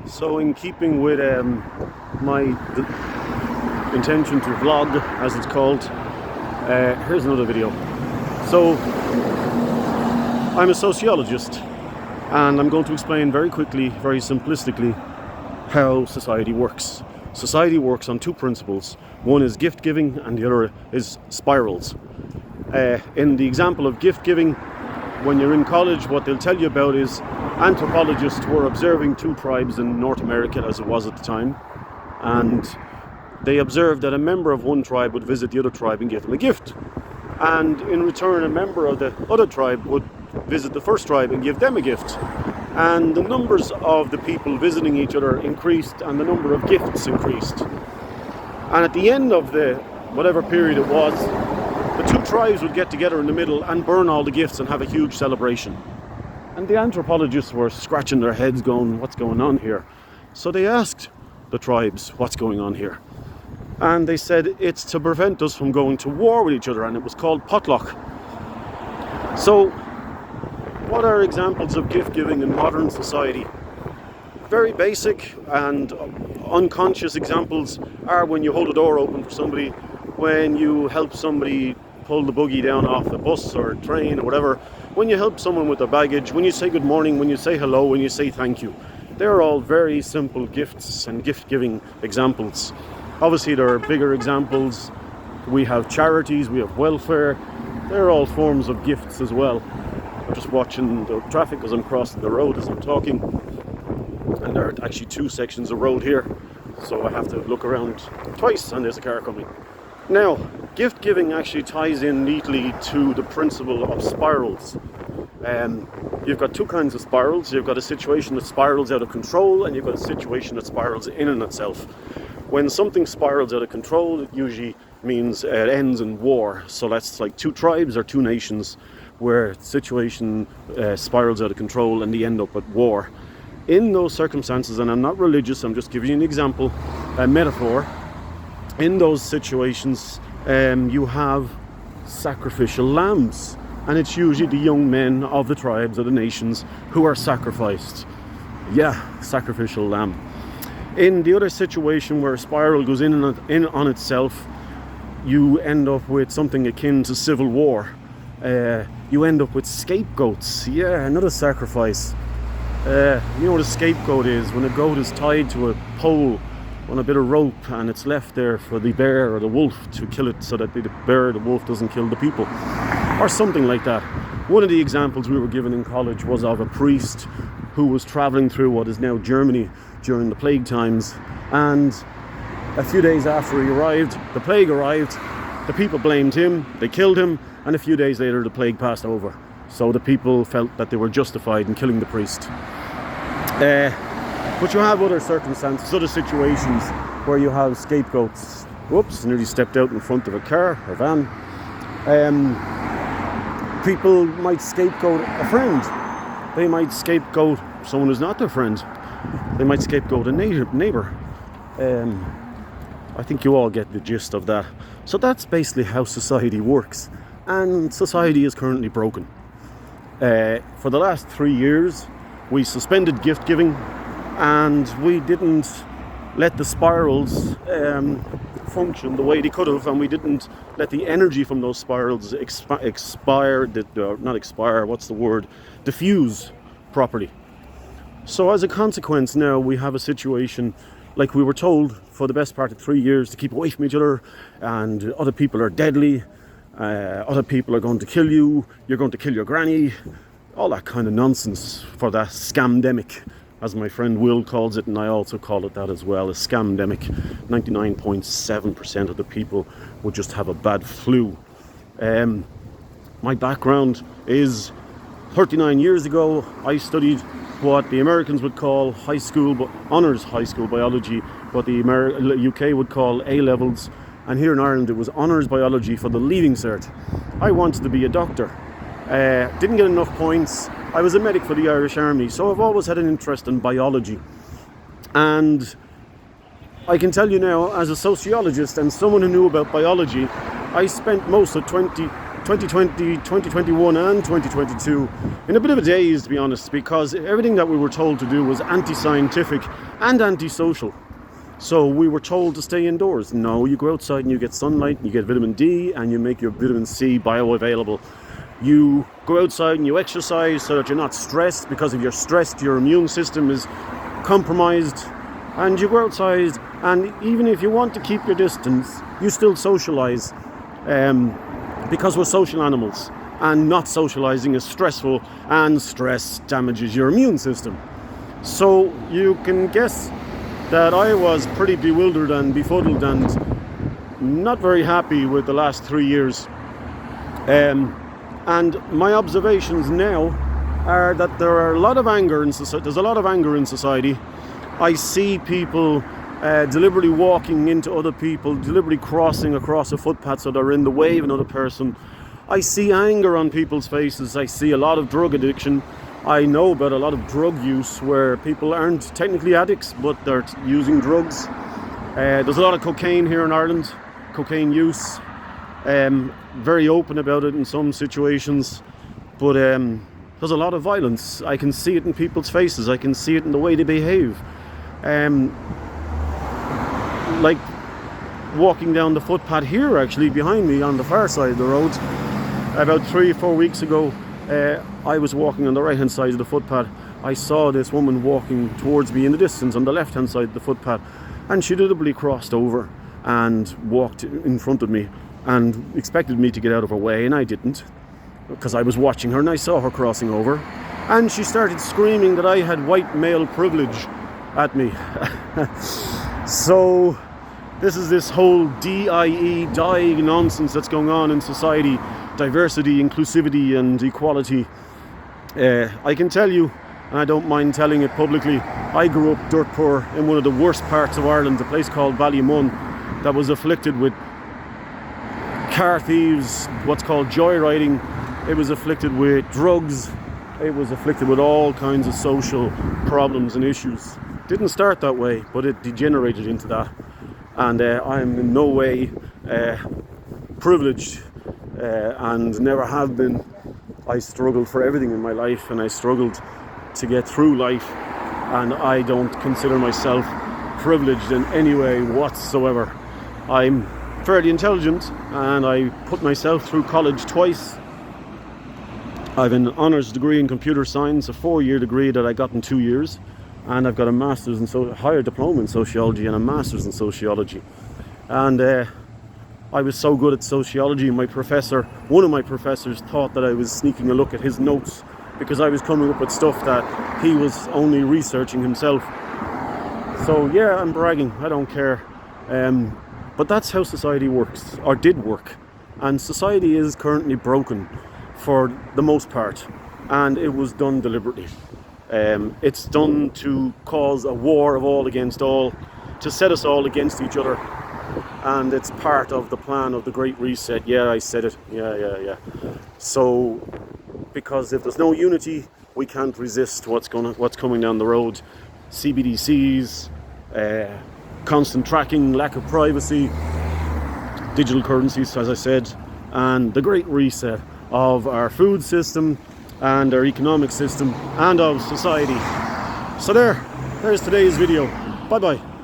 So in keeping with my intention to vlog, as it's called, here's another video. So I'm a sociologist, and I'm going to explain very quickly, very simplistically, how society works. Society works on two principles. One is gift giving and the other is spirals. In the example of gift giving, when you're in college, what they'll tell you about is anthropologists were observing two tribes in North America, as it was at the time, and they observed that a member of one tribe would visit the other tribe and give them a gift, and in return a member of the other tribe would visit the first tribe and give them a gift, and the numbers of the people visiting each other increased and the number of gifts increased, and at the end of the whatever period it was, the two tribes would get together in the middle and burn all the gifts and have a huge celebration. And the anthropologists were scratching their heads going, what's going on here? So they asked the tribes, what's going on here? And they said, it's to prevent us from going to war with each other, and it was called potluck. So what are examples of gift giving in modern society? Very basic and unconscious examples are when you hold a door open for somebody, when you help somebody pull the buggy down off the bus or train or whatever, when you help someone with their baggage, when you say good morning, when you say hello, when you say thank you. They're all very simple gifts and gift-giving examples. Obviously there are bigger examples. We have charities, we have welfare. They're all forms of gifts as well. I'm just watching the traffic as I'm crossing the road as I'm talking. And there are actually two sections of road here, so I have to look around twice and there's a car coming. Now, gift giving actually ties in neatly to the principle of spirals. You've got two kinds of spirals. You've got a situation that spirals out of control, and you've got a situation that spirals in on itself. When something spirals out of control, it usually means it ends in war. So that's like two tribes or two nations where the situation spirals out of control and they end up at war. In those circumstances, and I'm not religious, I'm just giving you an example, a metaphor. In those situations, you have sacrificial lambs, and it's usually the young men of the tribes or the nations who are sacrificed. Yeah, sacrificial lamb. In the other situation where a spiral goes in on itself, you end up with something akin to civil war. You end up with scapegoats. Yeah, another sacrifice. You know what a scapegoat is? When a goat is tied to a pole on a bit of rope and it's left there for the bear or the wolf to kill it so that the bear or the wolf doesn't kill the people, or something like that. One of the examples we were given in college was of a priest who was traveling through what is now Germany during the plague times, and a few days after he arrived, the plague arrived, the people blamed him, they killed him, and a few days later the plague passed over. So the people felt that they were justified in killing the priest. But you have other circumstances, other situations where you have scapegoats. Whoops, nearly stepped out in front of a car or van. People might scapegoat a friend. They might scapegoat someone who's not their friend. They might scapegoat a neighbour. I think you all get the gist of that. So that's basically how society works. And society is currently broken. For the last 3 years, we suspended gift giving, and we didn't let the spirals function the way they could have, and we didn't let the energy from those spirals diffuse properly. So as a consequence, now we have a situation like we were told for the best part of 3 years to keep away from each other, and other people are deadly, other people are going to kill you, you're going to kill your granny, all that kind of nonsense for that scamdemic, as my friend Will calls it, and I also call it that as well, a scamdemic. 99.7% of the people would just have a bad flu. My background is 39 years ago, I studied what the Americans would call honours high school biology, what the UK would call A-levels, and here in Ireland it was honours biology for the Leaving Cert. I wanted to be a doctor. Didn't get enough points. I was a medic for the Irish Army, so I've always had an interest in biology. And I can tell you now, as a sociologist and someone who knew about biology, I spent most of 20 2020, 2021 and 2022 in a bit of a daze, to be honest, because everything that we were told to do was anti-scientific and anti-social. So we were told to stay indoors. No, you go outside and you get sunlight, and you get vitamin D, and you make your vitamin C bioavailable. You go outside and you exercise so that you're not stressed, because if you're stressed, your immune system is compromised. And you go outside, and even if you want to keep your distance, you still socialize. Because we're social animals, and not socializing is stressful, and stress damages your immune system. So you can guess that I was pretty bewildered and befuddled and not very happy with the last 3 years. And my observations now are that there are a lot of anger in society. There's a lot of anger in society. I see people deliberately walking into other people, deliberately crossing across a footpath so they're in the way of another person. I see anger on people's faces. I see a lot of drug addiction. I know about a lot of drug use where people aren't technically addicts, but they're using drugs. There's a lot of cocaine here in Ireland, cocaine use. Very open about it in some situations, but there's a lot of violence. I can see it in people's faces. I can see it in the way they behave. Like walking down the footpath here, actually behind me on the far side of the road, about 3 or 4 weeks ago, I was walking on the right hand side of the footpath. I saw this woman walking towards me in the distance on the left hand side of the footpath, and she deliberately crossed over and walked in front of me and expected me to get out of her way, and I didn't, because I was watching her and I saw her crossing over, and she started screaming that I had white male privilege at me. So this whole dying nonsense that's going on in society, diversity, inclusivity and equality. I can tell you, and I don't mind telling it publicly, I grew up dirt poor in one of the worst parts of Ireland, a place called Ballymun, that was afflicted with car thieves, what's called joyriding. It was afflicted with drugs. It was afflicted with all kinds of social problems and issues. Didn't start that way, but it degenerated into that. And I am in no way privileged and never have been. I struggled for everything in my life, and I struggled to get through life, and I don't consider myself privileged in any way whatsoever. I'm fairly intelligent, and I put myself through college twice. I've an honours degree in computer science, a 4-year degree that I got in 2 years, and I've got a master's in higher diploma in sociology and a master's in sociology. And I was so good at sociology, one of my professors thought that I was sneaking a look at his notes because I was coming up with stuff that he was only researching himself. So yeah, I'm bragging, I don't care. But that's how society works, or did work. And society is currently broken for the most part, and it was done deliberately. It's done to cause a war of all against all, to set us all against each other, and it's part of the plan of the Great Reset. Yeah, I said it. Yeah. So, because if there's no unity, we can't resist what's coming down the road. CBDCs, constant tracking, lack of privacy, digital currencies, as I said, and the Great Reset of our food system and our economic system and of society. So there's today's video. Bye bye.